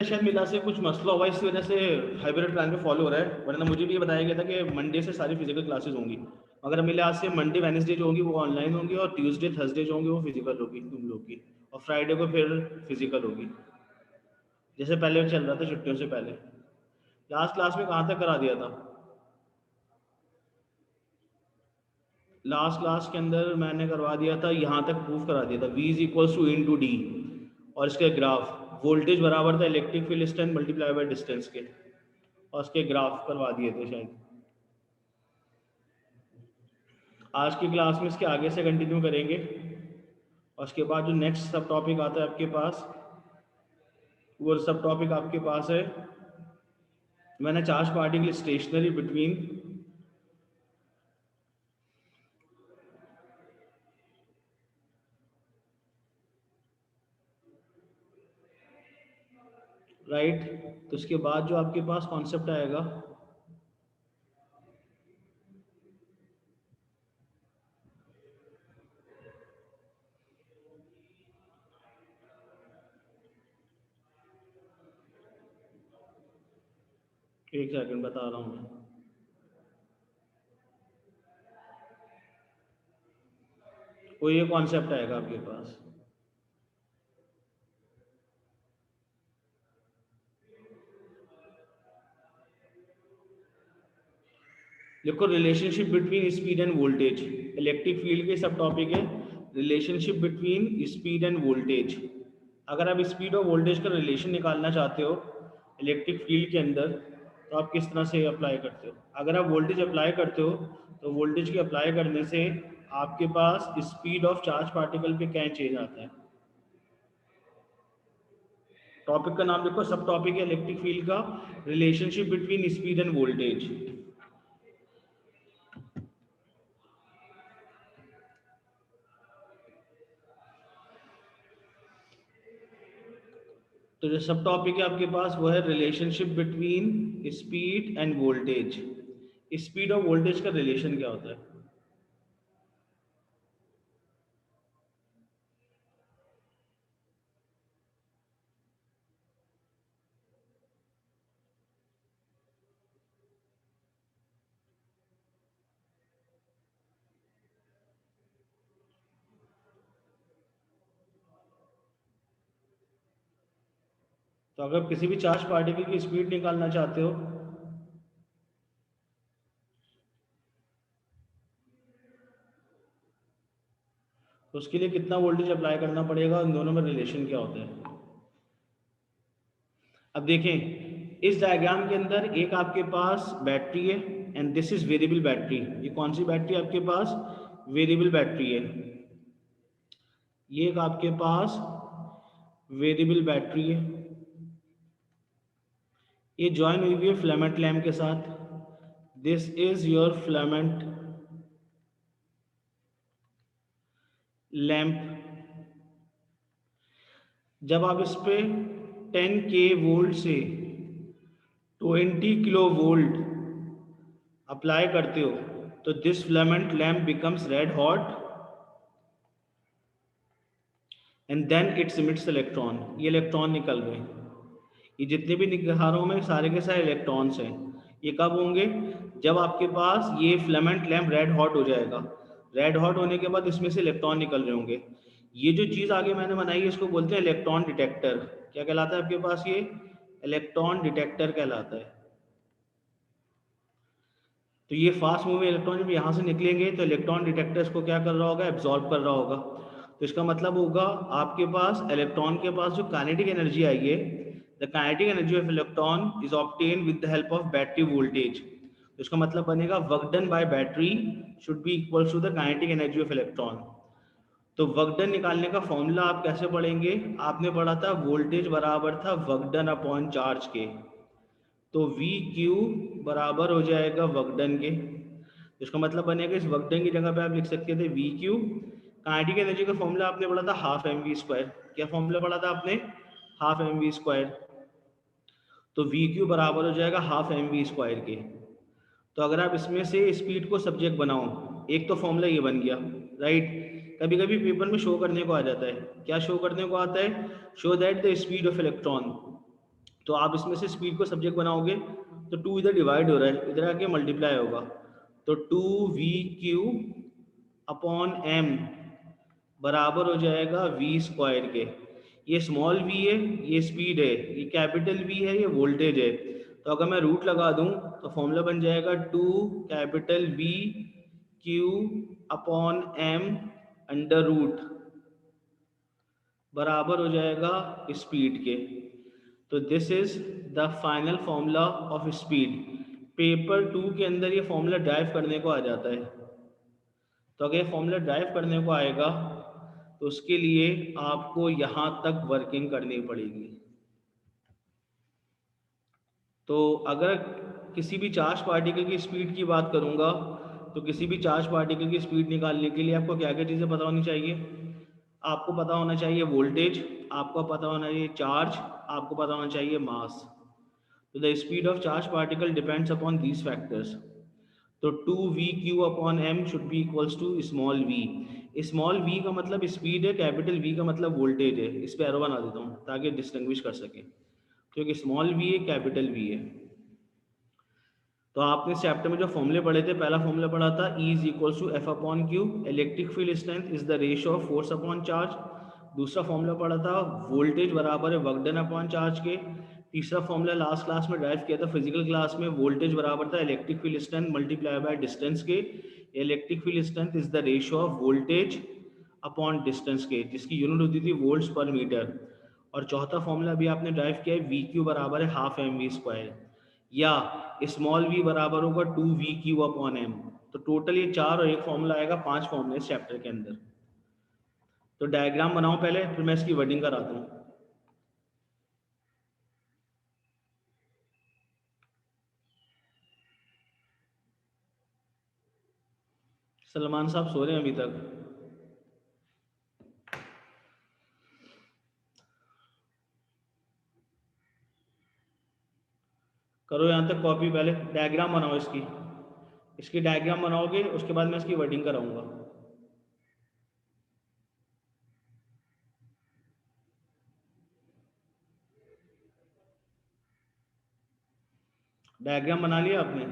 शायद मिला से कुछ मसला हुआ, इस वजह से हाइब्रिड प्लान पे फॉलो हो रहा है, वरना मुझे भी ये बताया गया था कि मंडे से सारी फिजिकल क्लासेस होंगी। मगर मेरे आज से मंडे वेडनेसडे जो होंगी वो ऑनलाइन होंगी, और ट्यूसडे थर्सडे जो होंगी वो फिजिकल होगी तुम लोग की, और फ्राइडे को फिर फिजिकल होगी, जैसे पहले चल रहा था छुट्टियों से पहले। लास्ट क्लास में कहाँ तक करा दिया था? लास्ट क्लास के अंदर मैंने करवा दिया था, यहाँ तक प्रूफ करा दिया था, V is equals to into d, और इसके ग्राफ वोल्टेज बराबर था electric field strength multiply by distance के, और उसके ग्राफ करवा दिए थे शायद। आज की क्लास में इसके आगे से कंटिन्यू करेंगे, और उसके बाद जो नेक्स्ट सब टॉपिक आता है आपके पास, वो सब टॉपिक आपके पास है मैंने charge particle stationary between right. तो उसके बाद जो आपके पास कॉन्सेप्ट आएगा, एक सेकंड बता रहा हूँ मैं। वो ये कॉन्सेप्ट आएगा आपके पास, देखो relationship between speed end voltage, electric field के सब टॉपिक है relationship between speed end voltage. अगर आप स्पीड और वोल्टेज का रिलेशन निकालना चाहते हो इलेक्ट्रिक फील्ड के अंदर, तो आप किस तरह से अप्लाई करते हो? अगर आप वोल्टेज अप्लाई करते हो तो वोल्टेज के अप्लाई करने से आपके पास स्पीड ऑफ चार्ज पार्टिकल पे क्या चेंज आता है। टॉपिक का नाम देखो, सब टॉपिक है इलेक्ट्रिक फील्ड का, relationship between speed end voltage. तो जो सब टॉपिक है आपके पास वो है relationship between speed end voltage. Speed और वोल्टेज का रिलेशन क्या होता है? तो अगर किसी भी चार्ज पार्टिकल की स्पीड निकालना चाहते हो तो उसके लिए कितना वोल्टेज अप्लाई करना पड़ेगा, उन दोनों में रिलेशन क्या होता है? अब देखें इस डायग्राम के अंदर एक आपके पास बैटरी है and this is variable battery. ये कौन सी बैटरी आपके पास? वेरिएबल बैटरी है। ये एक आपके पास वेरिएबल बैटरी है, ये ज्वाइन हुई हुई है फिलामेंट लैम्प के साथ। This is your filament lamp. जब आप इस पे 10K वोल्ट से 20 किलो वोल्ट अप्लाई करते हो तो this filament lamp becomes red hot and then it's emits electron. ये इलेक्ट्रॉन निकल गए, ये जितने भी दिखा रहा हूँ मैं सारे के सारे इलेक्ट्रॉन्स हैं। ये कब होंगे? जब आपके पास ये फिलामेंट लैम्प रेड हॉट हो जाएगा। रेड हॉट होने के बाद इसमें से इलेक्ट्रॉन निकल रहे होंगे। ये जो चीज़ आगे मैंने बनाई है इसको बोलते हैं इलेक्ट्रॉन डिटेक्टर। क्या कहलाता है आपके पास? ये इलेक्ट्रॉन डिटेक्टर कहलाता है। तो ये फास्ट मूविंग इलेक्ट्रॉन जब यहाँ से निकलेंगे तो इलेक्ट्रॉन डिटेक्टर इसको क्या कर रहा होगा? एब्जॉर्ब कर रहा होगा। तो इसका मतलब होगा आपके पास इलेक्ट्रॉन के पास जो काइनेटिक एनर्जी आई है, the kinetic energy of electron is obtain with the help of battery voltage. तो इसका मतलब बनेगा work done by battery should be equal to the kinetic energy of electron. तो वर्क डन निकालने का फॉर्मूला आप कैसे पढ़ेंगे? आपने पढ़ा था वोल्टेज बराबर था वर्क डन अपॉन चार्ज के। तो वी क्यू बराबर हो जाएगा वर्क डन के। इसका मतलब बनेगा इस वर्क डन की जगह पे आप लिख सकते थे वी क्यू। काइनेटिक एनर्जी का फॉर्मूला आपने पढ़ा था हाफ एम वी स्क्वायर। क्या फॉर्मूला पढ़ा था आपने? Half M V square. तो वी क्यू बराबर हो जाएगा हाफ एम वी स्क्वायर के। तो अगर आप इसमें से स्पीड को सब्जेक्ट बनाओ, एक तो फॉर्मूला ये बन गया, राइट। कभी कभी पेपर में शो करने को आ जाता है, क्या शो करने को आता है? Show that the speed of electron. तो आप इसमें से स्पीड को सब्जेक्ट बनाओगे तो 2 इधर डिवाइड हो रहा है, इधर आके मल्टीप्लाई होगा, तो 2v³ अपॉन m बराबर हो जाएगा v² के। ये स्मॉल v है, ये स्पीड है, ये कैपिटल V है, ये वोल्टेज है। तो अगर मैं रूट लगा दूं तो फॉर्मूला बन जाएगा 2V³ upon m under root बराबर हो जाएगा स्पीड के। तो this is the final formula of speed. Paper 2 के अंदर ये फॉर्मूला ड्राइव करने को आ जाता है। तो अगर ये फॉर्मूला ड्राइव करने को आएगा तो उसके लिए आपको यहाँ तक वर्किंग करनी पड़ेगी। तो अगर किसी भी चार्ज पार्टिकल की स्पीड की बात करूँगा तो किसी भी चार्ज पार्टिकल की स्पीड निकालने के लिए आपको क्या क्या चीज़ें पता होनी चाहिए? आपको पता होना चाहिए वोल्टेज, आपको पता होना चाहिए चार्ज, आपको पता होना चाहिए मास। तो the speed of charge particle depends upon these factors. तो 2v³ upon m should be equals to small v। Small v का मतलब स्पीड है, कैपिटल V का मतलब वोल्टेज है। इस पे एरो बना देता हूँ ताकि डिस्टिंग्विश कर सके, क्योंकि स्मॉल v है, कैपिटल V है। तो आपने इस चैप्टर में जो फॉर्मूले पढ़े थे, पहला फॉर्मूला पढ़ा था E is equals to F upon Q. Electric field strength is the ratio of force upon charge. दूसरा फॉर्मूला पढ़ा था वोल्टेज बराबर है वर्क डन अपॉन चार्ज के। तीसरा फॉर्मूला लास्ट क्लास में ड्राइव किया था फिजिकल क्लास में, वोल्टेज बराबर था electric field strength multiply by distance के। Electric field strength is the ratio of voltage upon distance के, जिसकी यूनिट होती थी वोल्ट्स पर मीटर। और चौथा फॉर्मूला भी आपने ड्राइव किया है V³ बराबर है हाफ mv², या स्मॉल v बराबर होगा 2v³ अपॉन m। तो टोटल ये 4 और एक फॉर्मूला आएगा, 5 फॉर्मूले इस चैप्टर के अंदर। तो डायग्राम बनाओ पहले, फिर मैं इसकी वर्डिंग कराता हूँ। सलमान साहब सो रहे हैं अभी तक? करो यहाँ तक कॉपी, पहले डायग्राम बनाओ इसकी। इसकी डायग्राम बनाओगे उसके बाद मैं इसकी वर्डिंग कराऊंगा। डायग्राम बना लिया आपने?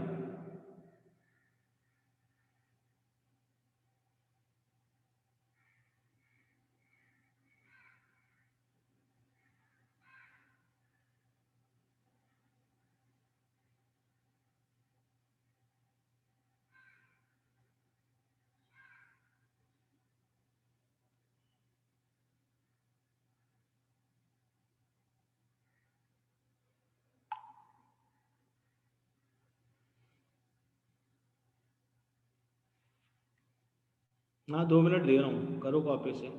हाँ 2 मिनट दे रहा हूँ, करो कॉपी से।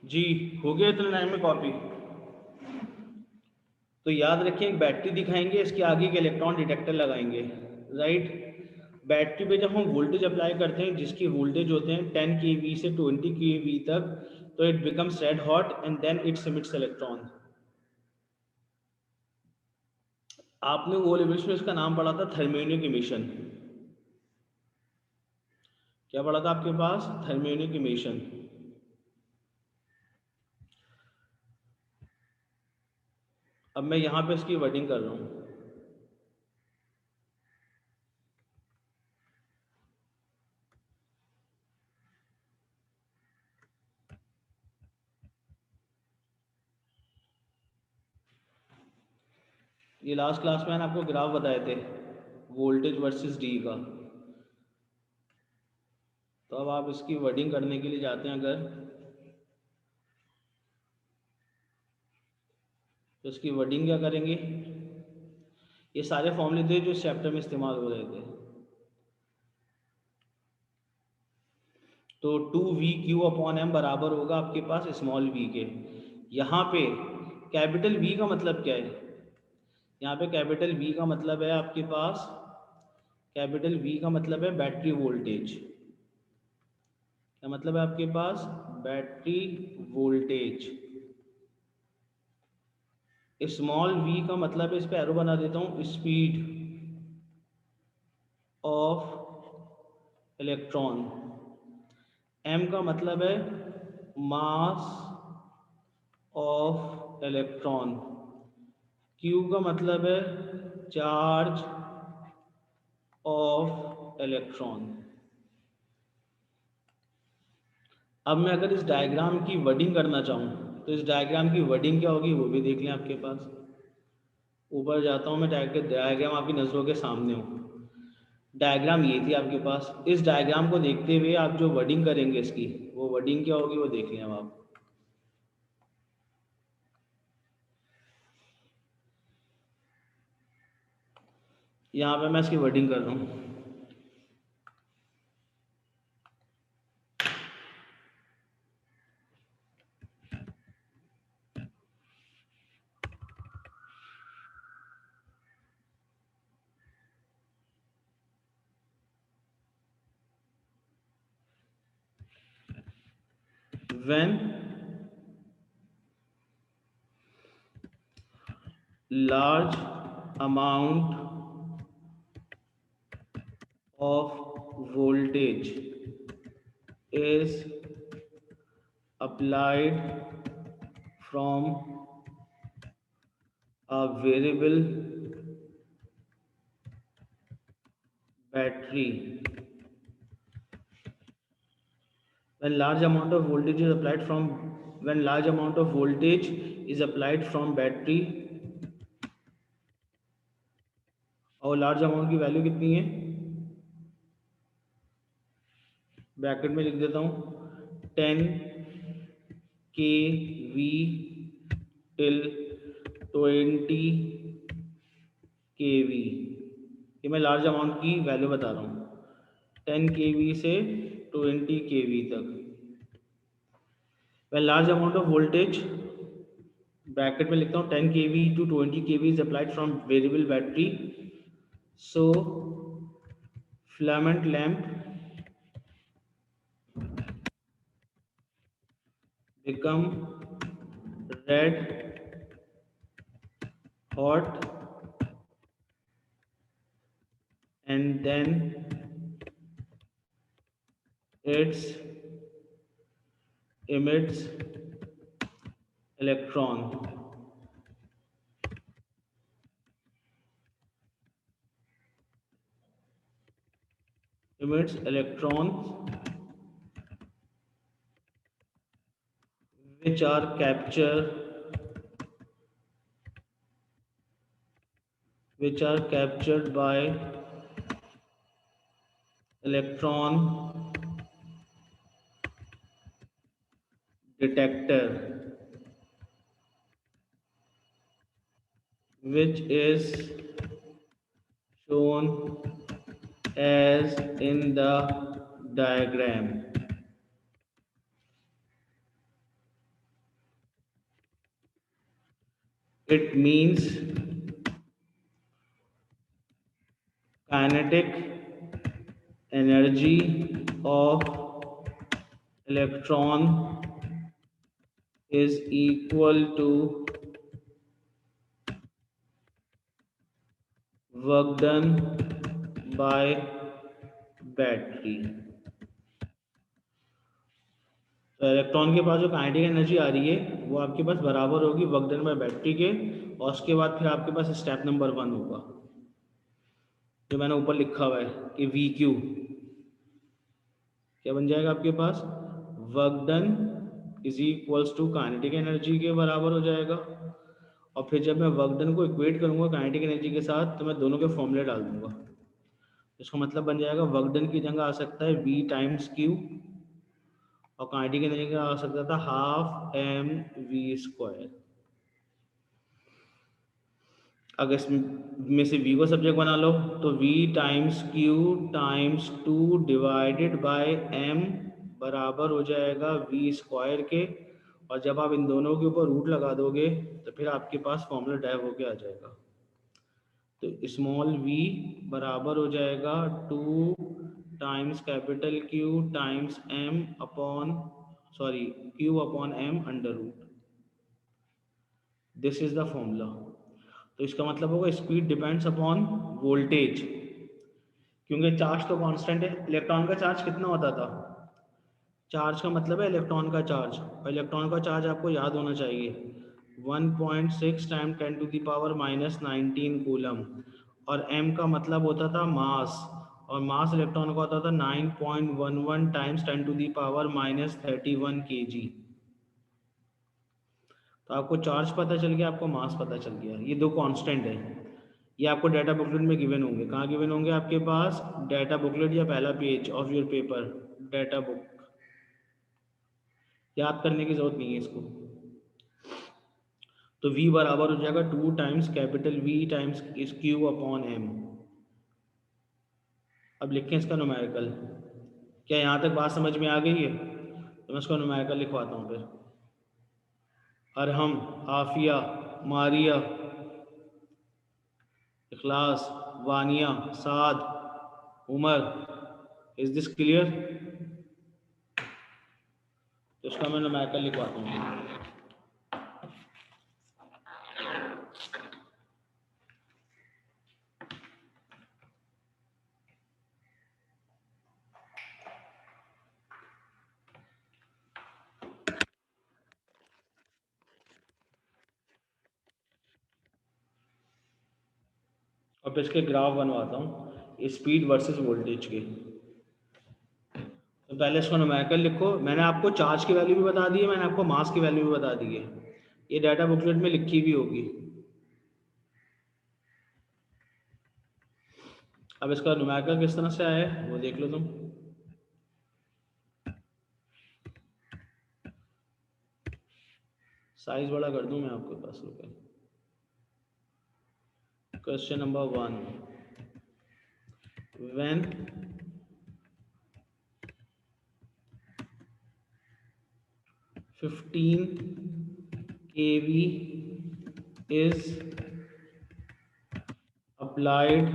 जी हो गया इतने टाइम में कॉपी? तो याद रखिए, एक बैटरी दिखाएंगे, इसके आगे एक इलेक्ट्रॉन डिटेक्टर लगाएंगे, राइट। बैटरी पे जब हम वोल्टेज अप्लाई करते हैं, जिसकी वोल्टेज होते हैं 10 kV से 20 kV तक, तो it becomes red hot and then it's emits electron. आपने वो लेवल्स में इसका नाम पढ़ा था थर्मियोनिक इमिशन। क्या पढ़ा था आपके पास? Thermionic emission. अब मैं यहाँ पे इसकी वर्डिंग कर रहा हूँ। ये लास्ट क्लास में मैंने आपको ग्राफ बताए थे वोल्टेज वर्सेस डी का। तो अब आप इसकी वर्डिंग करने के लिए जाते हैं अगर, तो इसकी वर्डिंग क्या करेंगे? ये सारे फॉर्मूले थे जो इस चैप्टर में इस्तेमाल हो रहे थे। तो 2VQ अपॉन एम बराबर होगा आपके पास स्मॉल वी के। यहाँ पे कैपिटल वी का मतलब क्या है? यहाँ पे कैपिटल वी का मतलब है आपके पास, कैपिटल वी का मतलब है बैटरी वोल्टेज। क्या मतलब है आपके पास? Battery voltage. स्मॉल वी का मतलब है, इस पे एरो बना देता हूँ, स्पीड ऑफ इलेक्ट्रॉन। एम का मतलब है मास ऑफ इलेक्ट्रॉन। क्यू का मतलब है चार्ज ऑफ इलेक्ट्रॉन। अब मैं अगर इस डायग्राम की वर्डिंग करना चाहूँ तो इस डायग्राम की वर्डिंग क्या होगी वो भी देख लें आपके पास। ऊपर जाता हूँ मैं, डायग्राम आपकी नज़रों के सामने हो। डायग्राम ये थी आपके पास। इस डायग्राम को देखते हुए आप जो वर्डिंग करेंगे इसकी, वो वर्डिंग क्या होगी वो देख लें अब आप। यहाँ पे मैं इसकी वर्डिंग कर रहा हूँ। When large amount of voltage is applied from a variable battery, when large amount of voltage is applied from when large amount of voltage is applied from battery, और लार्ज अमाउंट की value कितनी है? Bracket में लिख देता हूँ 10 kV till 20 kV। ये मैं लार्ज अमाउंट की वैल्यू बता रहा हूँ, 10 kV से 20 kV तक। when large amount of voltage, bracket में लिखता हूँ 10 kV to 20 kV is applied from variable battery, so filament lamp become red hot and then it emits electron, emits electrons which are captured by electron detector, which is shown as in the diagram. It means kinetic energy of electron is equal to work done by battery. तो electron के पास जो kinetic energy आ रही है वो आपके पास बराबर होगी work done by battery के, और उसके बाद फिर आपके पास स्टेप नंबर 1 होगा जो मैंने ऊपर लिखा हुआ है कि वी क्यू क्या बन जाएगा आपके पास, work done is equals to kinetic energy के बराबर हो जाएगा। और फिर जब मैं वर्क डन को इक्वेट करूंगा काइनेटिक एनर्जी के साथ तो मैं दोनों के फॉर्मूले डाल दूंगा। इसका मतलब बन जाएगा वर्क डन की जगह आ सकता है वी टाइम्स क्यू, और काइनेटिक एनर्जी का आ सकता था हाफ एम वी स्क्वायर। अगर इसमें से v को सब्जेक्ट बना लो तो v times q times 2 divided by m बराबर हो जाएगा v स्क्वायर के, और जब आप इन दोनों के ऊपर रूट लगा दोगे तो फिर आपके पास फॉर्मूला डैव होके आ जाएगा। तो स्मॉल v बराबर हो जाएगा 2 times capital Q times m upon sorry q upon m under root. This is the formula. तो इसका मतलब होगा स्पीड डिपेंड्स अपॉन वोल्टेज, क्योंकि चार्ज तो कांस्टेंट है। इलेक्ट्रॉन का चार्ज कितना होता था, चार्ज का मतलब है इलेक्ट्रॉन का चार्ज, और इलेक्ट्रॉन का चार्ज आपको याद होना चाहिए 1.6 time 10 to the power minus 19 coulomb, और m का मतलब होता था मास, और मास इलेक्ट्रॉन का होता था 9.11 times 10 to the power minus 31 kg। तो आपको चार्ज पता चल गया, आपको मास पता चल गया, ये दो कांस्टेंट है। ये आपको डाटा बुकलेट में गिवन होंगे। कहाँ गिवन होंगे आपके पास, डाटा बुकलेट या पहला page of your paper, data book. याद करने की जरूरत नहीं है इसको। तो v बराबर हो जाएगा 2 times capital V times Q upon m। अब लिखें इसका न्यूमेरिकल। क्या यहाँ तक बात समझ में आ गई है? तो मैं इसको न्यूमेरिकल लिखवाता हूँ फिर। Arham, Afia, Maria, Ikhlas, Vania, Saad, Umar. Is this clear? तो इसका मैं न्यूमेरिकल लिखवाता हूँ। और फिर इसके ग्राफ बनवाता हूँ स्पीड वर्सेस वोल्टेज के। तो पहले इसको न्यूमेरिकल लिखो। मैंने आपको चार्ज की वैल्यू भी बता दी है, मैंने आपको मास की वैल्यू भी बता दी है, ये डाटा बुकलेट में लिखी भी होगी। अब इसका न्यूमेरिकल किस तरह से आया है वो देख लो तुम। साइज बड़ा कर दूं मैं आपके पास, रुके। Question number 1, when 15 kV is applied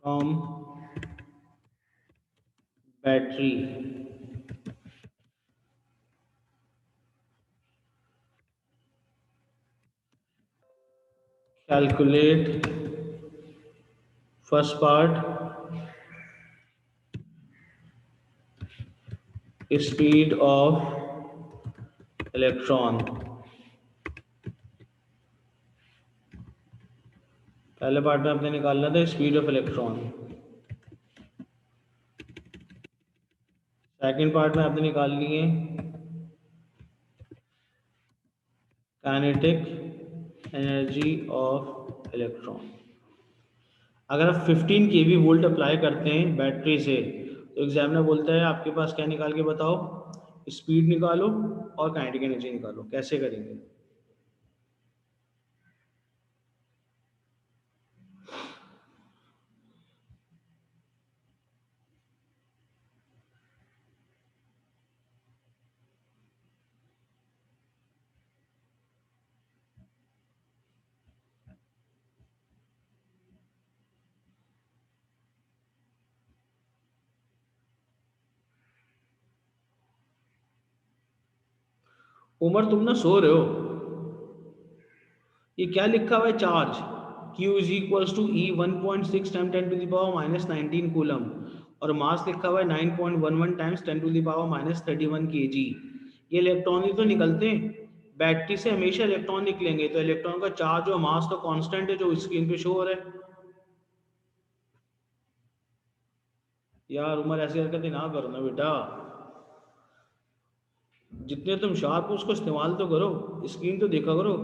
from battery, calculate first part speed of electron। पहले पार्ट में आपने निकालना था speed of electron, second part में आपने निकालनी है काइनेटिक एनर्जी ऑफ इलेक्ट्रॉन। अगर आप 15 केवी वोल्ट अप्लाई करते हैं बैटरी से तो एग्जामिनर बोलता है आपके पास क्या निकाल के बताओ, स्पीड निकालो और काइनेटिक एनर्जी निकालो। कैसे करेंगे? उमर तुम ना सो रहे हो, ये क्या लिखा हुआ है charge, Q is equals to E 1.6 time 10⁻⁻19 coulomb, और मास लिखा हुआ है 9.11 टाइम्स 10⁻⁻31 kg। ये इलेक्ट्रॉन ही तो निकलते हैं, बैटरी से हमेशा इलेक्ट्रॉन निकलेंगे, तो इलेक्ट्रॉन का चार्ज और मास तो कांस्टेंट है जो स्क्रीन पे शो हो रहा है। यार उमर ऐसी हरकतें ना करो ना बेटा, जितने तुम शार्प हो उसको इस्तेमाल तो करो, स्क्रीन तो देखा करो।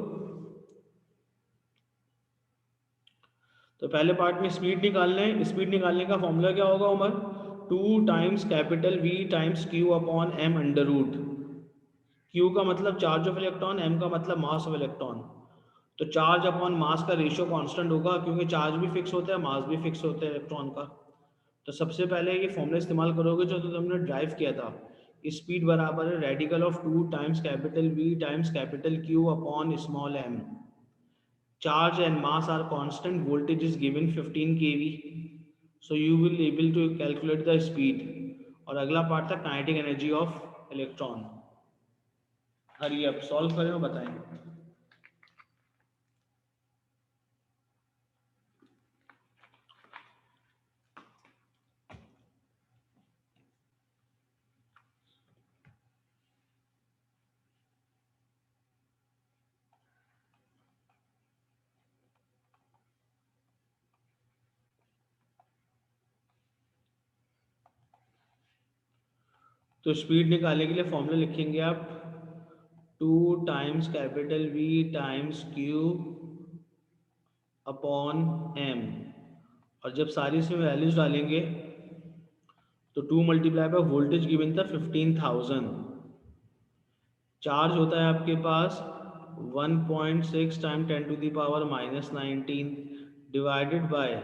तो पहले पार्ट में स्पीड निकालने, स्पीड निकालने का फॉर्मूला क्या होगा Umar, 2 times V times Q upon M under root. Q का मतलब चार्ज ऑफ इलेक्ट्रॉन, M का मतलब मास ऑफ इलेक्ट्रॉन। तो चार्ज अपॉन मास का रेशियो कांस्टेंट होगा, क्योंकि चार्ज भी फिक्स होता है, मास भी फिक्स होता है इलेक्ट्रॉन का। तो सबसे पहले ये फॉर्मूला इस्तेमाल करोगे जो तो तुमने ड्राइव किया था, स्पीड बराबर है radical of 2 times V times Q upon small m। Charge and mass are constant, voltage is given 15 kV, so you will able to calculate the speed। और अगला पार्ट था काइनेटिक एनर्जी ऑफ इलेक्ट्रॉन। हरी अब solve करें और बताएं। तो speed निकालने के लिए फॉर्मूला लिखेंगे आप 2 times V times Q upon M, और जब सारी इसमें वैल्यूज डालेंगे तो 2 × वोल्टेज गिवन था 15,000, चार्ज होता है आपके पास 1.6 टाइम 10⁻⁻19 डिवाइडेड बाय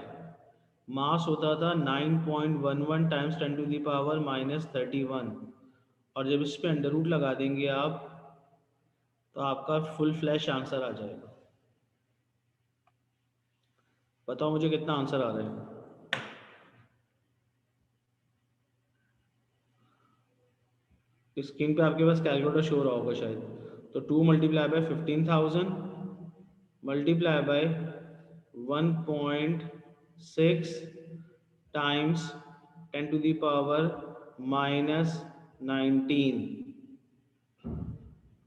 मास होता था 9.11 टाइम्स 10⁻⁻31, और जब इस पे अंडर रूट लगा देंगे आप तो आपका फुल फ्लैश आंसर आ जाएगा। बताओ मुझे कितना आंसर आ रहा है। स्क्रीन पे आपके पास कैलकुलेटर शो रहा होगा शायद। तो 2 × 15,000 मल्टीप्लाई बाय 1.6 टाइम्स 10⁻⁻19,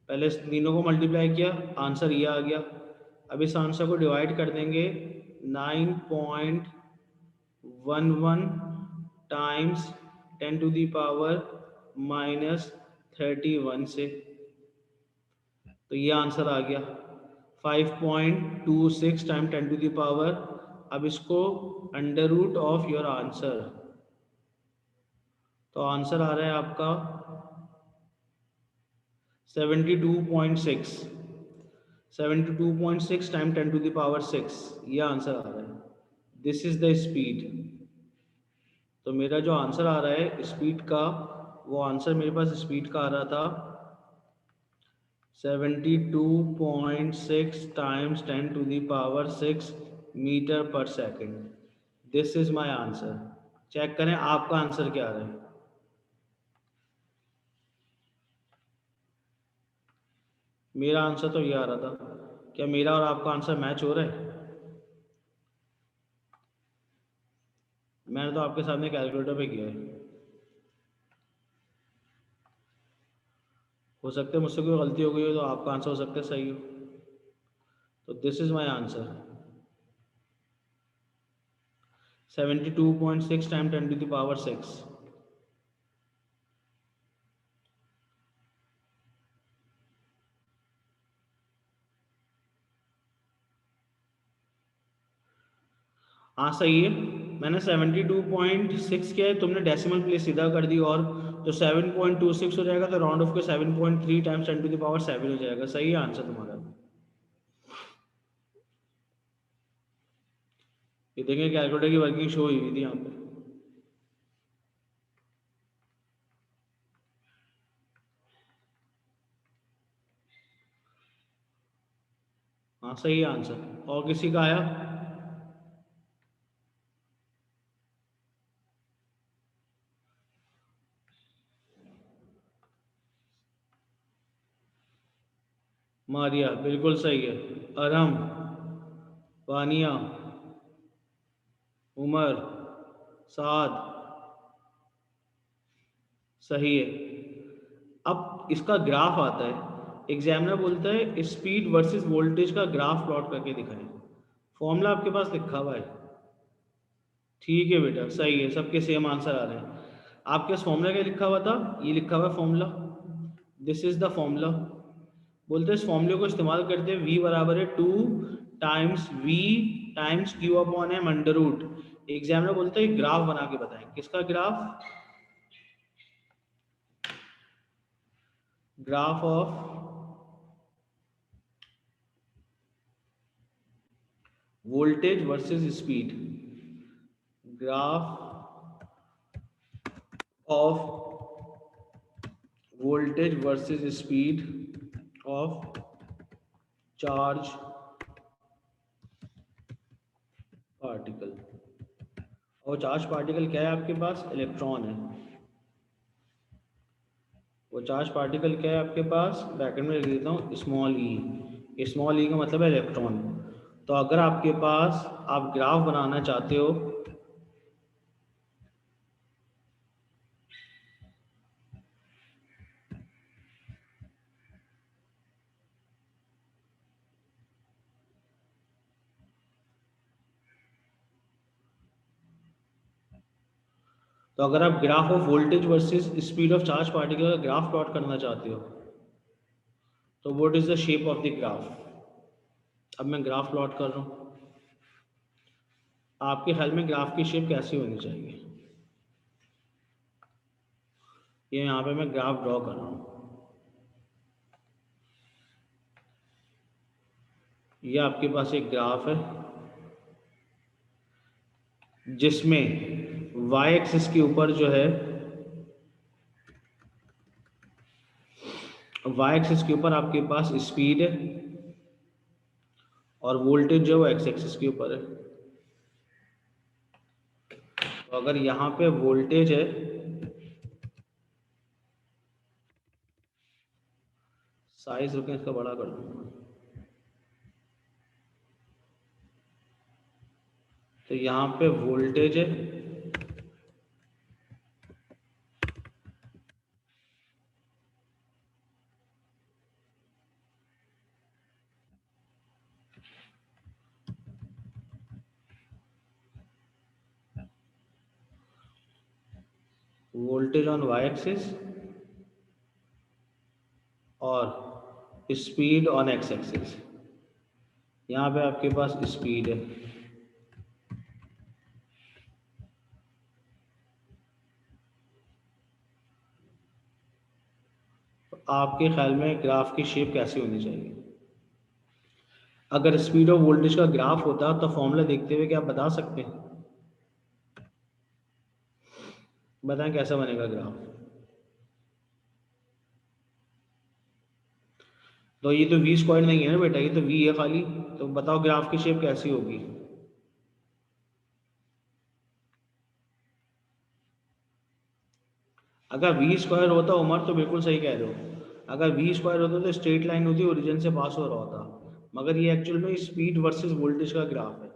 पहले इस तीनों को मल्टीप्लाई किया, आंसर ये आ गया। अब इस आंसर को डिवाइड कर देंगे 9.11 टाइम्स 10⁻⁻31 से, तो ये आंसर आ गया 5.26 टाइम 10 टू दी पावर। अब इसको under root of your answer, तो आंसर आ रहा है आपका 72.6, 72.6 टाइम 10 टू दी पावर 6, ये आंसर आ रहा है। This is the speed. तो मेरा जो आंसर आ रहा है स्पीड का, वो आंसर मेरे पास स्पीड का आ रहा था 72.6 times 10 to the power 6 metre per second. This is my answer. Check करें आपका आंसर क्या आ रहा है। मेरा आंसर तो ये आ रहा था। क्या मेरा और आपका आंसर मैच हो रहा है? मैंने तो आपके सामने कैलकुलेटर पे किया है। हो सकता है मुझसे कोई गलती हो गई हो, तो आपका आंसर हो सकता है सही हो। तो this is my answer 72.6 time 10 to the power 6। हाँ सही है, मैंने 72.6 किया है, तुमने डेसिमल प्लेस सीधा कर दी, और तो 7.26 हो जाएगा, तो राउंड ऑफ के 7.3 टाइम्स 10 टू द पावर 7 हो जाएगा। सही है आंसर तुम्हारा। ये देखिए कैलकुलेटर की वर्किंग शो हुई थी यहाँ पे। हाँ सही है आंसर। और किसी का आया? मारिया बिल्कुल सही है। अरम, वानिया, उमर, साद, सही है। अब इसका ग्राफ आता है, एग्जामिनर बोलता है स्पीड वर्सेस वोल्टेज का ग्राफ प्लॉट करके दिखाएं। फॉर्मूला आपके पास लिखा हुआ है। ठीक है बेटा, सही है, सबके सेम आंसर आ रहे हैं। आपके पास फॉर्मूला क्या लिखा हुआ था? ये लिखा हुआ है formula, this is the formula. बोलते हैं इस फॉर्मूले को इस्तेमाल करते हैं, v बराबर है 2 times v times q upon M under root. Examiner बोलते हैं ग्राफ बना के बताएं। किसका graph? Graph of voltage versus speed, graph of voltage versus speed of charge particle. और चार्ज पार्टिकल क्या है आपके पास? इलेक्ट्रॉन है। वो चार्ज पार्टिकल क्या है आपके पास? ब्रैकेट में लिख देता हूँ स्मॉल ई। स्मॉल ई का मतलब है इलेक्ट्रॉन। तो अगर आपके पास आप ग्राफ बनाना चाहते हो, तो अगर आप graph of voltage versus speed of charge particle का ग्राफ प्लॉट करना चाहते हो, तो what is the shape of the graph? अब मैं ग्राफ प्लॉट कर रहा हूँ, आपके ख्याल में ग्राफ की शेप कैसी होनी चाहिए? ये यहाँ पे मैं ग्राफ ड्रॉ कर रहा हूँ। ये आपके पास एक ग्राफ है जिसमें वाई एक्सिस के ऊपर जो है, वाई एक्सिस के ऊपर आपके पास स्पीड है और वोल्टेज जो है एक्स एक्सिस के ऊपर है। तो अगर यहाँ पे वोल्टेज है, साइज रुके इसका बड़ा कर दूंगा, तो यहाँ पे वोल्टेज है वोल्टेज ऑन वाई एक्सिस और स्पीड ऑन एक्स एक्सिस। यहाँ पे आपके पास स्पीड है। तो आपके ख्याल में ग्राफ की शेप कैसी होनी चाहिए? अगर स्पीड ऑफ वोल्टेज का ग्राफ होता तो फॉर्मूला देखते हुए क्या आप बता सकते हैं? बताएं कैसा बनेगा ग्राफ? तो ये तो वी स्क्वायर नहीं है ना बेटा, ये तो वी है खाली। तो बताओ ग्राफ की शेप कैसी होगी? अगर वी स्क्वायर होता उमर, तो बिल्कुल सही कह रहे हो। अगर वी स्क्वायर होता तो स्ट्रेट लाइन होती, ओरिजिन से पास हो रहा होता। मगर ये एक्चुअल में स्पीड वर्सेस वोल्टेज का ग्राफ है।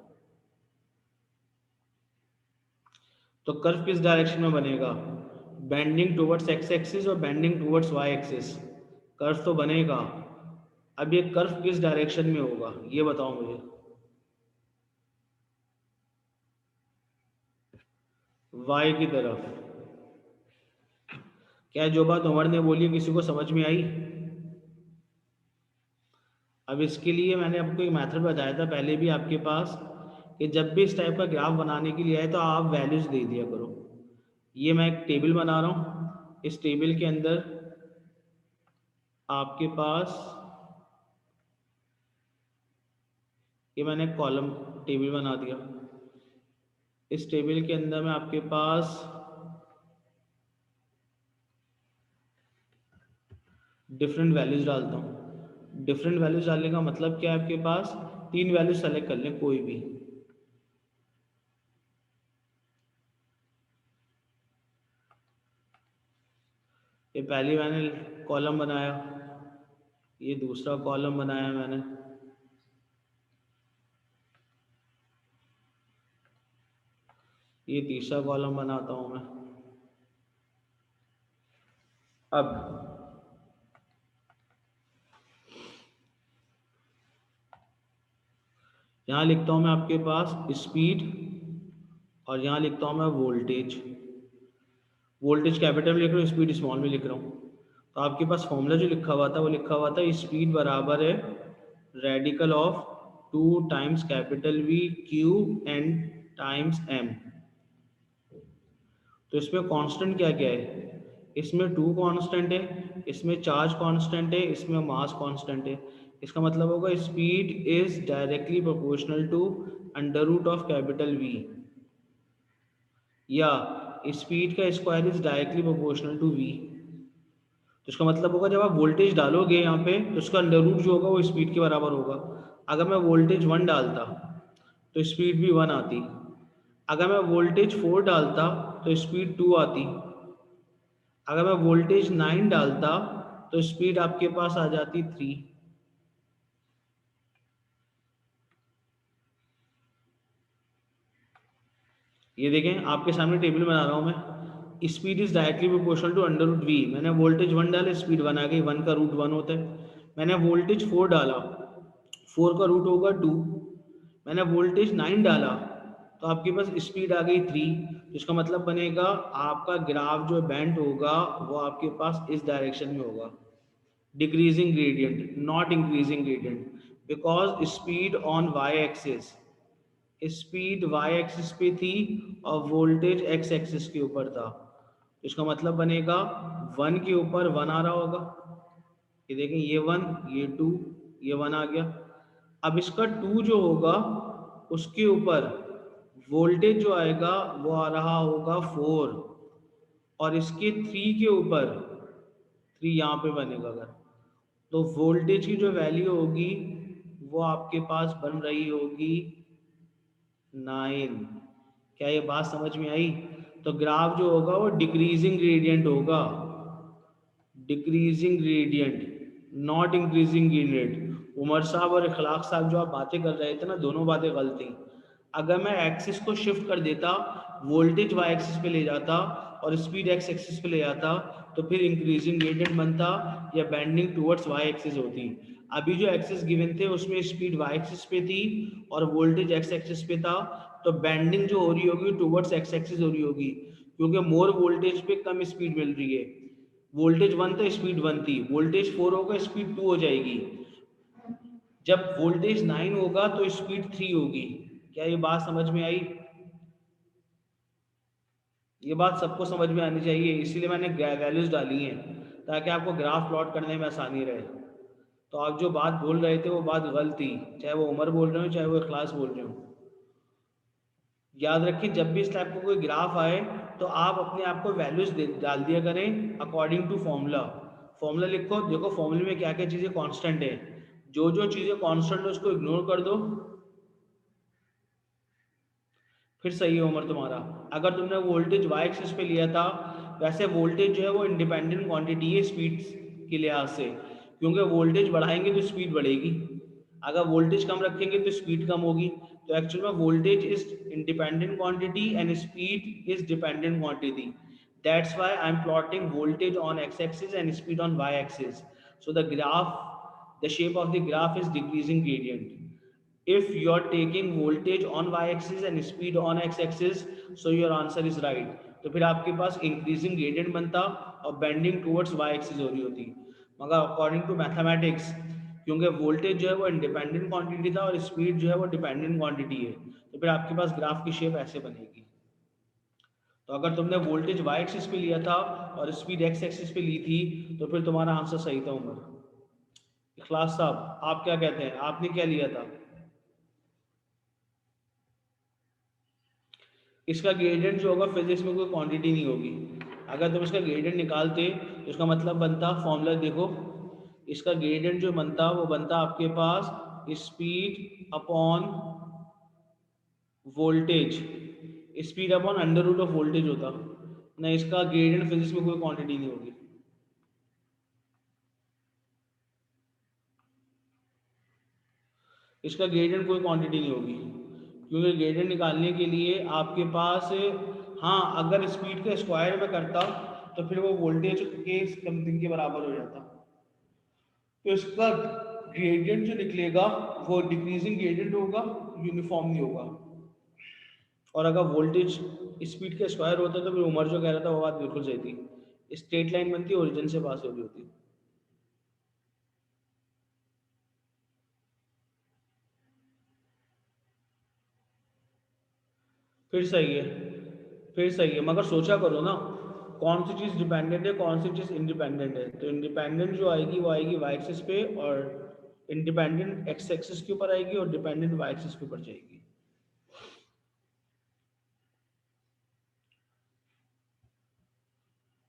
तो कर्व किस डायरेक्शन में बनेगा? बेंडिंग टुवर्ड्स एक्स एक्सिस और bending towards Y axis. Curve तो बनेगा। अब ये कर्व किस डायरेक्शन में होगा ये बताओ मुझे। वाई की तरफ। क्या जो बात उमर ने बोली किसी को समझ में आई? अब इसके लिए मैंने आपको एक मेथड बताया था पहले भी आपके पास, कि जब भी इस टाइप का ग्राफ बनाने के लिए आए तो आप वैल्यूज दे दिया करो। ये मैं एक टेबल बना रहा हूँ, इस टेबल के अंदर आपके पास ये मैंने कॉलम टेबल बना दिया। इस टेबल के अंदर मैं आपके पास डिफरेंट वैल्यूज डालता हूँ। डिफरेंट वैल्यूज डालने का मतलब क्या है? आपके पास तीन वैल्यूज सेलेक्ट कर लें कोई भी। ये पहली मैंने कॉलम बनाया, ये दूसरा कॉलम बनाया मैंने, ये तीसरा कॉलम बनाता हूं मैं। अब यहाँ लिखता हूं मैं आपके पास स्पीड, और यहाँ लिखता हूं मैं वोल्टेज। वोल्टेज कैपिटल में लिख रहा हूँ, स्पीड स्मॉल में लिख रहा हूँ। तो आपके पास फॉर्मूला जो लिखा हुआ था वो लिखा हुआ था स्पीड बराबर है radical of 2 times capital V Q N times M. तो इसमें कांस्टेंट क्या क्या है, इसमें 2 कांस्टेंट है, इसमें चार्ज कांस्टेंट है, इसमें मास कांस्टेंट है। इसका मतलब होगा speed is directly proportional to under root of capital V, या स्पीड का square is directly proportional to V. तो इसका मतलब होगा जब आप वोल्टेज डालोगे यहाँ पे तो उसका अंडर रूट जो होगा वो स्पीड के बराबर होगा। अगर मैं वोल्टेज 1 डालता तो स्पीड भी 1 आती, अगर मैं वोल्टेज 4 डालता तो स्पीड 2 आती, अगर मैं वोल्टेज 9 डालता तो स्पीड आपके पास आ जाती 3। ये देखें आपके सामने टेबल बना रहा हूँ मैं, speed is directly proportional to under root V. मैंने वोल्टेज 1 डाला, स्पीड 1 आ गई, 1 का रूट 1 होता है। मैंने वोल्टेज 4 डाला, 4 का रूट होगा 2। मैंने वोल्टेज 9 डाला तो आपके पास स्पीड आ गई 3। तो इसका मतलब बनेगा आपका ग्राफ जो बेंट होगा वो आपके पास इस डायरेक्शन में होगा, decreasing gradient not increasing gradient, because speed on Y axis, speed Y axis पे थी और वोल्टेज एक्स एक्सिस के ऊपर था। तो इसका मतलब बनेगा 1 के ऊपर 1 आ रहा होगा, ये देखें ये 1 ये 2 ये 1 आ गया। अब इसका 2 जो होगा उसके ऊपर वोल्टेज जो आएगा वो आ रहा होगा 4, और इसके 3 के ऊपर 3 यहाँ पे बनेगा अगर, तो वोल्टेज की जो वैल्यू होगी वो आपके पास बन रही होगी 9। क्या ये बात समझ में आई? तो ग्राफ जो होगा वो डिक्रीजिंग ग्रेडियंट होगा, decreasing gradient not increasing gradient. Umar साहब और इखलाक साहब जो आप बातें कर रहे थे ना, दोनों बातें गलत थी। अगर मैं एक्सिस को शिफ्ट कर देता, वोल्टेज वाई एक्सिस पे ले जाता और स्पीड एक्स एक्सिस पे ले जाता, तो फिर इंक्रीजिंग ग्रेडियंट बनता या बेंडिंग टुवर्ड्स वाई एक्सिस होती। अभी जो एक्सिस गिवन थे उसमें स्पीड वाई एक्सिस पे थी और वोल्टेज एक्स एक्सिस पे था, तो बेंडिंग जो हो रही होगी टुवर्ड्स एक्स एक्सिस हो रही होगी, क्योंकि मोर वोल्टेज पे कम स्पीड मिल रही है। वोल्टेज 1 था स्पीड 1 थी, वोल्टेज 4 होगा स्पीड 2 हो जाएगी, जब वोल्टेज 9 होगा तो स्पीड 3 होगी। क्या ये बात समझ में आई? ये बात सबको समझ में आनी चाहिए, इसीलिए मैंने वैल्यूज डाली हैं ताकि आपको ग्राफ प्लॉट करने में आसानी रहे। तो आप जो बात बोल रहे थे वो बात गलत थी, चाहे वो उमर बोल रहे हो चाहे वो इखलास बोल रहे हो। याद रखिए जब भी इस टाइप का कोई ग्राफ आए तो आप अपने आप को वैल्यूज डाल दिया करें अकॉर्डिंग टू फॉर्मूला। फॉर्मूला लिखो, देखो फॉर्मूले में क्या क्या चीज़ें कांस्टेंट है, जो जो चीज़ें कांस्टेंट है उसको इग्नोर कर दो, फिर सही है उम्र तुम्हारा। अगर तुमने वोल्टेज वाई एक्सिस पे लिया था, वैसे वोल्टेज जो है वो इंडिपेंडेंट क्वांटिटी है स्पीड के लिहाज से, क्योंकि वोल्टेज बढ़ाएंगे तो स्पीड बढ़ेगी, अगर वोल्टेज कम रखेंगे तो स्पीड कम होगी। तो एक्चुअल में voltage is independent quantity and speed is dependent quantity. That's why I am plotting voltage on x axis and speed on Y axis. So the graph, the shape of the graph is decreasing gradient. If you are taking voltage on y axis and speed on x axis, so your answer is right. तो फिर आपके पास increasing gradient बनता और bending towards y axis हो रही होती। मगर according to mathematics, क्योंकि वोल्टेज जो है वो इंडिपेंडेंट क्वांटिटी था और स्पीड जो है वो डिपेंडेंट क्वांटिटी है, तो फिर आपके पास ग्राफ की शेप ऐसे बनेगी। तो अगर तुमने वोल्टेज y एक्सिस पे लिया था और स्पीड x एक्सिस पे ली थी तो फिर तुम्हारा आंसर सही था उमर। इखलास साहब आप क्या कहते हैं, आपने क्या लिया था? इसका ग्रेडियंट जो होगा फिजिक्स में कोई क्वांटिटी नहीं होगी, अगर तुम इसका ग्रेडियंट निकालते तो इसका मतलब बनता, फॉर्मूला देखो, इसका ग्रेडियंट जो बनता वो बनता आपके पास speed upon voltage, speed upon under root of voltage होता ना। इसका ग्रेडियंट फिजिक्स में कोई क्वांटिटी नहीं होगी। इसका ग्रेडियंट कोई क्वांटिटी नहीं होगी, क्योंकि ग्रेडियंट निकालने के लिए आपके पास, हाँ अगर स्पीड के स्क्वायर में करता तो फिर वो वोल्टेज के समथिंग के बराबर हो जाता। तो इसका ग्रेडियंट जो निकलेगा वो डिक्रीजिंग ग्रेडियंट होगा, यूनिफॉर्म नहीं होगा। और अगर वोल्टेज स्पीड के स्क्वायर होता तो फिर उमर जो कह रहा था वो बात बिल्कुल सही थी, स्ट्रेट लाइन बनती है, ओरिजिन से पास हो रही होती। फिर सही है, फिर सही है, मगर सोचा करो ना कौन सी चीज़ डिपेंडेंट है कौन सी चीज़ इंडिपेंडेंट है। तो इंडिपेंडेंट जो आएगी वो आएगी वाई एक्सिस पे, और इंडिपेंडेंट एक्स एक्सिस के ऊपर आएगी, और डिपेंडेंट वाई एक्सिस के ऊपर जाएगी।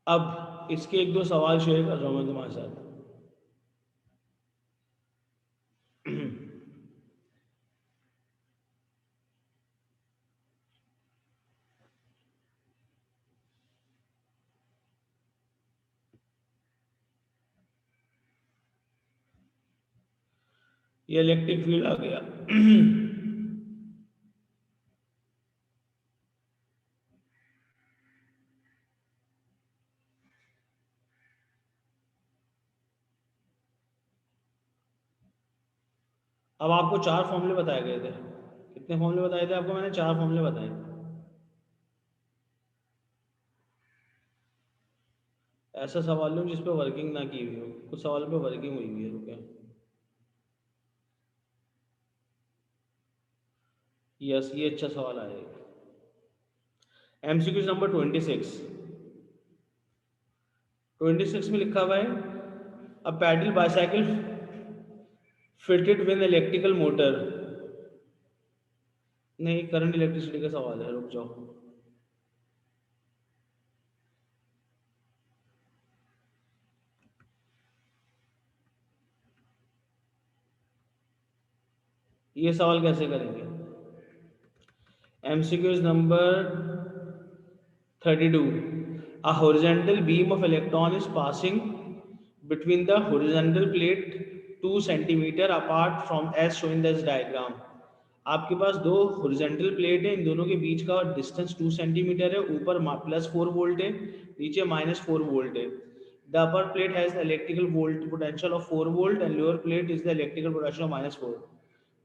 अब इसके एक दो सवाल शेयर कर रहा हूँ मैं तुम्हारे साथ। ये इलेक्ट्रिक फील्ड आ गया। अब आपको चार फॉर्मूले बताए गए थे, कितने फॉर्मूले बताए थे आपको मैंने? चार फॉर्मूले बताए। ऐसा सवाल लो जिस पे वर्किंग ना की हुई हो, कुछ सवालों पे वर्किंग हुई हुई है, रुके। यस, ये अच्छा सवाल आएगा। MCQ number 26। 26 में लिखा हुआ है, a pedal bicycle fitted with electrical motor. नहीं, करंट इलेक्ट्रिसिटी का सवाल है, रुक जाओ। ये सवाल कैसे करेंगे? MCQ number 32। A horizontal beam of electron is passing between the horizontal plate 2 centimeter apart from as shown in this diagram। आपके पास दो हॉरिजॉन्टल प्लेट है, इन दोनों के बीच का डिस्टेंस 2 सेंटीमीटर है, ऊपर +4 वोल्ट है, नीचे -4 वोल्ट है। The upper plate has the electrical volt potential of 4 volt and lower plate is the electrical potential of -4।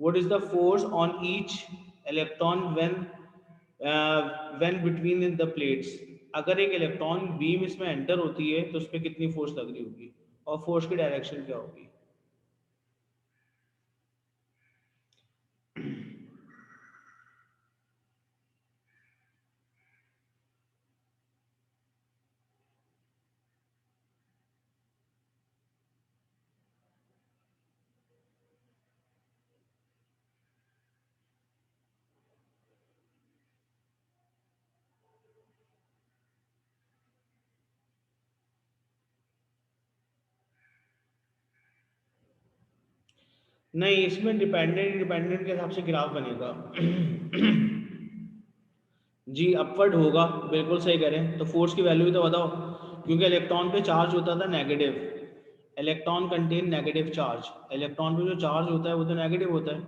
What is the force on each electron when between in the plates. अगर एक electron beam इसमें enter होती है तो उस पर कितनी force लग रही होगी, और फोर्स की डायरेक्शन क्या होगी? नहीं, इसमें डिपेंडेंट इंडिपेंडेंट के हिसाब से ग्राफ बनेगा। जी अपवर्ड होगा, बिल्कुल सही करें। तो फोर्स की वैल्यू भी तो बताओ, क्योंकि इलेक्ट्रॉन पे चार्ज होता था negative, electron contain negative charge, electron पे जो चार्ज होता है वो तो नेगेटिव होता है।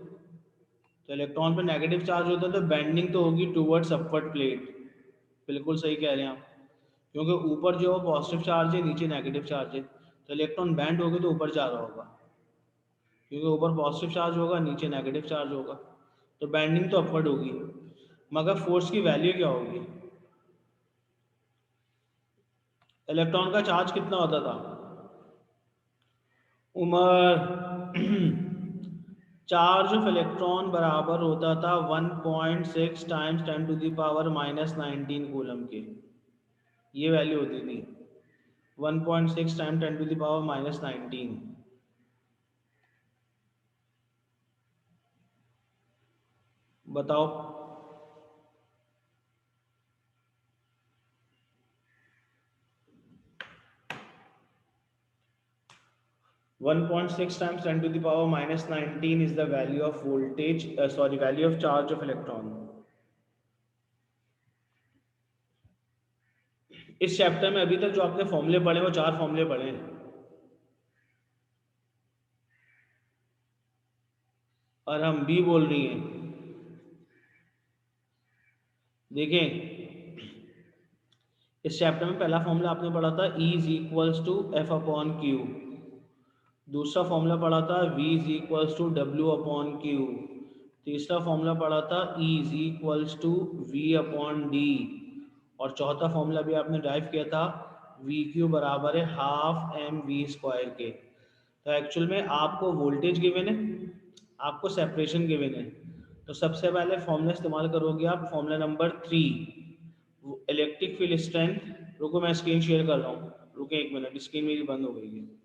तो इलेक्ट्रॉन पे नेगेटिव चार्ज होता है तो बेंडिंग तो होगी टूवर्ड्स अपवर्ड प्लेट। बिल्कुल सही कह रहे हैं आप, क्योंकि ऊपर जो पॉजिटिव चार्ज है नीचे नेगेटिव चार्ज है, तो इलेक्ट्रॉन बैंड होगी तो ऊपर जा रहा होगा, क्योंकि ऊपर पॉजिटिव चार्ज होगा नीचे नेगेटिव चार्ज होगा, तो बैंडिंग तो अपवर्ड होगी। मगर फोर्स की वैल्यू क्या होगी? इलेक्ट्रॉन का चार्ज कितना होता था उमर? चार्ज ऑफ इलेक्ट्रॉन बराबर होता था 1.6 टाइम्स 10⁻⁻19 कूलम के, ये वैल्यू होती थी 1.6 टाइम 10⁻⁻19। बताओ। 1.6 times 10⁻⁻19 is the value of voltage, sorry, value of charge of electron। इस चैप्टर में अभी तक जो आपने फॉर्मूले पढ़े वो चार फॉर्मूले पढ़े हैं। और हम बी बोल रही हैं। देखें, इस चैप्टर में पहला फॉर्मूला आपने पढ़ा था E is equals to F upon Q. दूसरा फॉर्मूला पढ़ा था V is equals to W upon Q. तीसरा फॉर्मूला पढ़ा था E is equals to V upon D. और चौथा फॉर्मूला भी आपने ड्राइव किया था वी क्यू बराबर है हाफ एम वी स्क्वायर के। तो एक्चुअल में आपको वोल्टेज गिवन है, आपको सेपरेशन गिवन है। तो सबसे पहले फॉर्मूला इस्तेमाल करोगे आप, formula number 3, electric field strength. रुको मैं स्क्रीन शेयर कर रहा हूँ, रुके एक मिनट, स्क्रीन मेरी बंद हो गई है।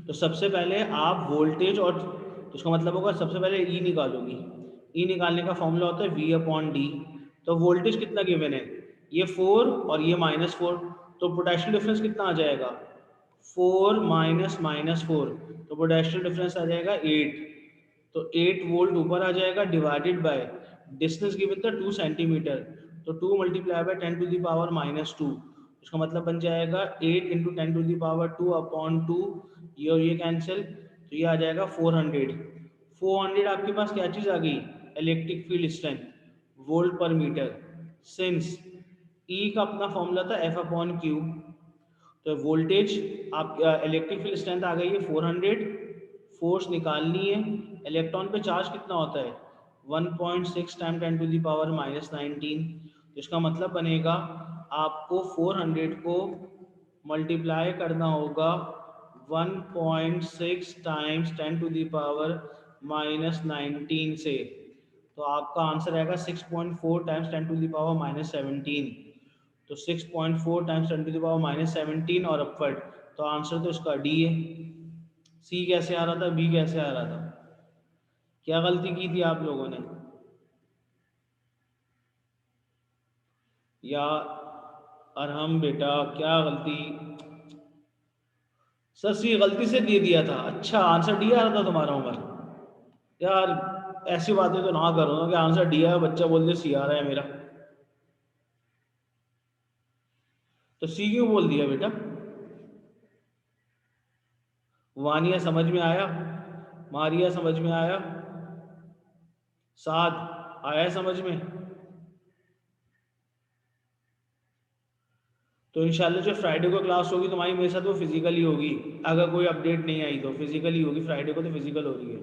तो सबसे पहले आप वोल्टेज और, तो उसका मतलब होगा सबसे पहले ई निकालोगी। ई निकालने का फॉर्मूला होता है वी अपॉन डी। तो वोल्टेज कितना गिवन है, ये 4 और ये -4, तो पोटेंशियल डिफरेंस कितना आ जाएगा, 4 माइनस -4, तो पोटेंशियल डिफरेंस आ जाएगा 8। तो 8 वोल्ट ऊपर आ जाएगा डिवाइडेड बाय डिस्टेंस गिवन था 2 सेंटीमीटर, तो 2 multiply by 10 to the power -2। उसका मतलब बन जाएगा 8 into 10 to the power 2 upon 2, ये और ये कैंसिल, तो ये आ जाएगा 400। 400 आपके पास क्या चीज़ आ गई, इलेक्ट्रिक फील्ड स्ट्रेंथ, वोल्ट पर मीटर। सिंस ई का अपना फॉर्मूला था एफ अपॉन क्यू, तो वोल्टेज आप, इलेक्ट्रिक फील्ड स्ट्रेंथ आ गई है 400, फोर्स निकालनी है। इलेक्ट्रॉन पे चार्ज कितना होता है, 1.6 टाइम 10 टू द पावर -19। तो इसका मतलब बनेगा आपको 400 को मल्टीप्लाई करना होगा 1.6 टाइम्स 10 टू द पावर -19 से, तो आपका आंसर आएगा 6.4 टाइम्स 10 टू द पावर -17। तो 6.4 टाइम्स 10 टू द पावर -17 और अपवर्ड, तो आंसर तो इसका डी है। सी कैसे आ रहा था, बी कैसे आ रहा था, क्या गलती की थी आप लोगों ने, या अरहम बेटा क्या गलती, सर सी गलती से दे दिया था, अच्छा आंसर डी आ रहा था तुम्हारा उमर। यार ऐसी बातें तो ना करो ना कि आंसर डी है बच्चा बोल दे सी आ रहा है मेरा, तो सी क्यों बोल दिया बेटा। वानिया समझ में आया, मारिया समझ में आया, साथ आया समझ में। तो इंशाल्लाह जो फ्राइडे को क्लास होगी तुम्हारी मेरे साथ वो फिजिकली होगी, अगर कोई अपडेट नहीं आई तो फिजिकली होगी, फ्राइडे को तो फिजिकल हो रही है।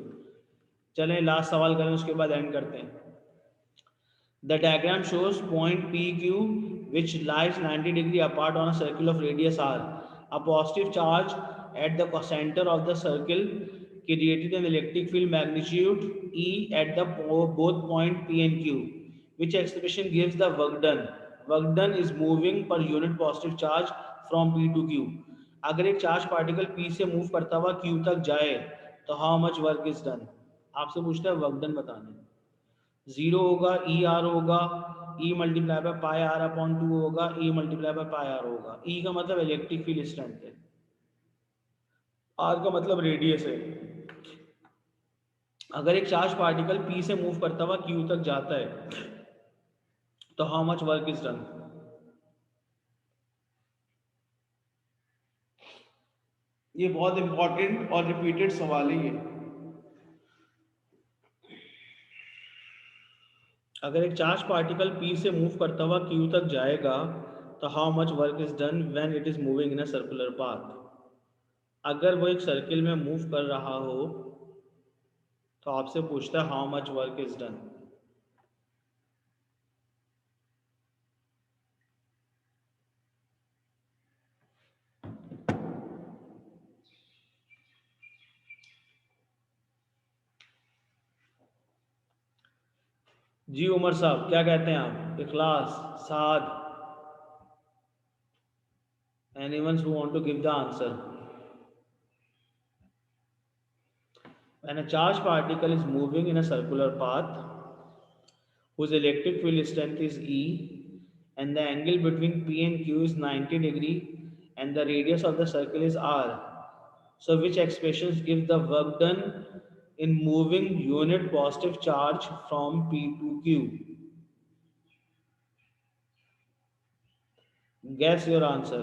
चलें लास्ट सवाल करें उसके बाद एंड करते हैं। The diagram shows point P Q which lies 90 degree apart on a circle of radius r. A positive charge at the center of the circle created an electric field magnitude E at the both point P and Q. Which expression gives the work done? Work done is moving per unit positive charge from P to Q. अगर एक charge particle P से move करता हुआ Q तक जाए तो how much work is done. आपसे पूछता है वर्क डन बताने। जीरो होगा ई आर होगा, E multiply by pi R upon 2 होगा, E multiply by pi R होगा। ई का मतलब इलेक्ट्रिक फील्ड स्ट्रेंथ है, आर का मतलब रेडियस है। अगर एक चार्ज पार्टिकल पी से मूव करता हुआ क्यू तक जाता है तो how much work is done. ये बहुत इंपॉर्टेंट और रिपीटेड सवाल है ये। अगर एक चार्ज पार्टिकल पी से मूव करता हुआ क्यू तक जाएगा तो how much work is done when it is moving in a circular path. अगर वो एक सर्किल में मूव कर रहा हो तो आपसे पूछता है how much work is done. जी उमर साहब क्या कहते हैं आप, Ikhlas, Saad, anyone who want to give the answer। When a charged particle is moving in a circular path whose electric field strength is E and the angle between P and Q is 90 degree and the radius of the circle is R, so which expressions give the work done in moving unit positive charge from P to Q। Gas your answer.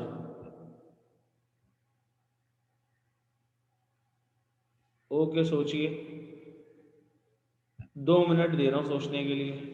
Okay, सोचिए, 2 minute दे रहा हूँ सोचने के लिए।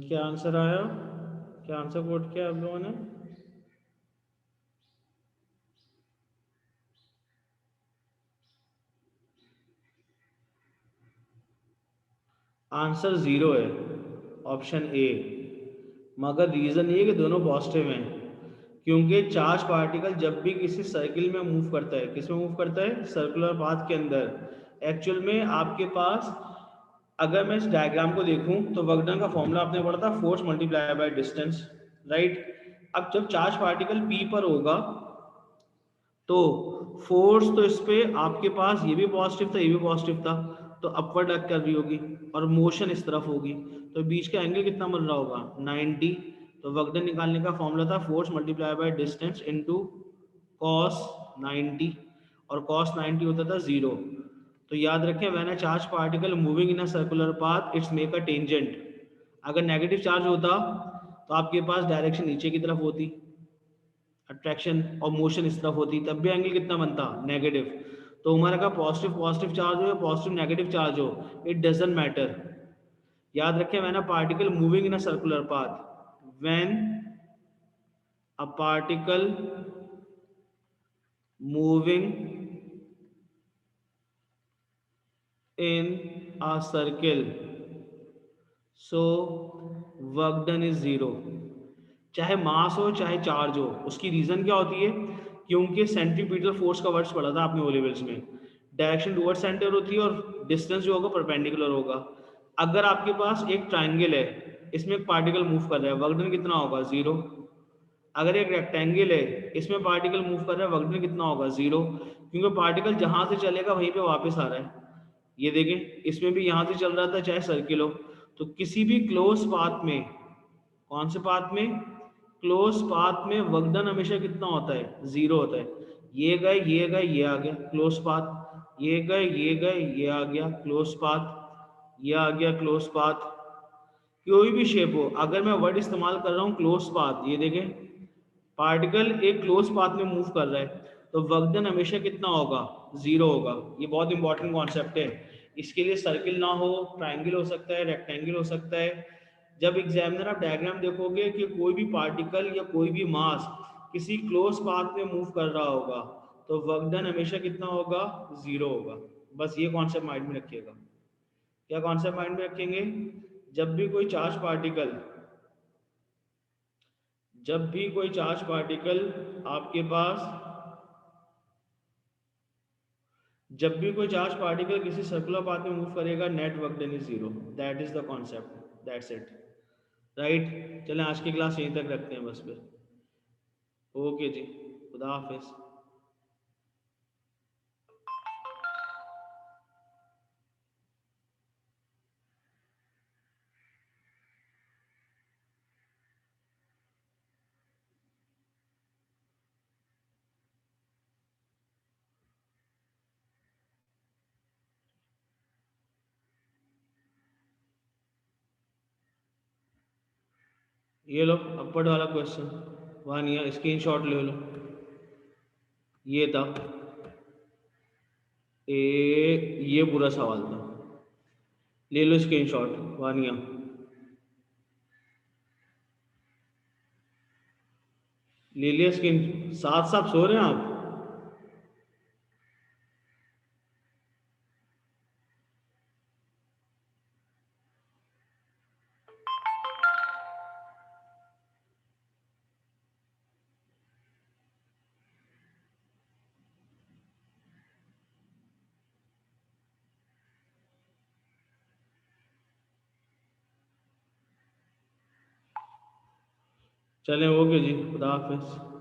क्या answer आया? क्या answer coat किया आप लोगों ने? आंसर जीरो है, ऑप्शन ए। मगर रीजन ये है कि दोनों पॉजिटिव हैं, क्योंकि चार्ज पार्टिकल जब भी किसी सर्किल में मूव करता है, किस में मूव करता है? सर्कुलर पाथ के अंदर। एक्चुअल में आपके पास, अगर मैं इस डायग्राम को देखूं तो वर्क डन का फॉर्मूला आपने पढ़ा था, force multiply by distance, right. अब जब चार्ज पार्टिकल पी पर होगा तो फोर्स तो इस पे आपके पास ये भी पॉजिटिव था, ये भी पॉजिटिव था, तो अपवर्ड एक्ट कर रही होगी, और मोशन इस तरफ होगी, तो बीच का एंगल कितना बन रहा होगा? 90। तो वर्क डन निकालने का फॉर्मूला था force multiply by distance into cos 90, और कॉस 90 होता था 0। तो याद रखें, when a charge particle moving in a circular path it's make a tangent. अगर नेगेटिव चार्ज होता तो आपके पास डायरेक्शन नीचे की तरफ होती, अट्रैक्शन और मोशन इस तरफ होती, तब भी एंगल कितना बनता? नेगेटिव। तो हमारा का पॉजिटिव पॉजिटिव चार्ज हो या पॉजिटिव नेगेटिव चार्ज हो, इट डजंट मैटर। याद रखें, when a particle moving in a circular path, when a particle moving in a circle, so work done is zero. चाहे मास हो चाहे चार्ज हो, उसकी रीजन क्या होती है? क्योंकि सेंट्रीपिटल फोर्स का वर्ड्स पढ़ा था आपने ओ लेवल्स में, डायरेक्शन टुवर्ड सेंटर होती है और डिस्टेंस जो होगा परपेंडिकुलर होगा। अगर आपके पास एक ट्राइंगल है, इसमें एक पार्टिकल मूव कर रहा है, वर्क डन कितना होगा? जीरो। अगर एक रेक्टेंगल है, इसमें पार्टिकल मूव कर रहा है, वर्क डन कितना होगा? जीरो, क्योंकि पार्टिकल जहां से चलेगा वहीं पे वापस आ रहा है। ये देखें, इसमें भी यहां से चल रहा था चाहे सर्किल हो। तो किसी भी क्लोज पाथ में, कौन से पाथ में? क्लोज पाथ में वर्क डन हमेशा कितना होता है? जीरो होता है। ये गए, ये गए, ये आ गया क्लोज पाथ, ये गए, ये गए, ये आ गया क्लोज पाथ, ये आ गया क्लोज पाथ। कोई भी शेप हो, अगर मैं वर्ड इस्तेमाल कर रहा हूँ क्लोज पाथ, ये देखें, पार्टिकल एक क्लोज पाथ में मूव कर रहा है, तो वर्क डन हमेशा कितना होगा? जीरो होगा। ये बहुत इंपॉर्टेंट कॉन्सेप्ट है। इसके लिए सर्किल ना हो, ट्राइंगल हो सकता है, रेक्टेंगल हो सकता है। जब एग्जामिनर आप डायग्राम देखोगे कि कोई भी पार्टिकल या कोई भी मास किसी क्लोज पाथ में मूव कर रहा होगा, तो वर्क डन हमेशा कितना होगा? जीरो होगा। बस ये कॉन्सेप्ट माइंड में रखिएगा। क्या कॉन्सेप्ट माइंड में रखेंगे? जब भी कोई चार्ज पार्टिकल, जब भी कोई चार्ज पार्टिकल आपके पास, जब भी कोई चार्ज पार्टिकल किसी सर्कुलर पाथ में मूव करेगा, net work done is zero. That is the concept, that's it, right. चलें, आज की क्लास यहीं तक रखते हैं बस फिर। ओके जी, खुदा हाफिज। ये लो अपर वाला क्वेश्चन, वन ईयर, स्क्रीनशॉट ले लो। ये था ये पूरा सवाल था, ले लो स्क्रीनशॉट, वन ईयर। ले लिया स्क्रीन, साथ साथ सो रहे हैं आप? चलें, ओके जी, खुदा हाफिज।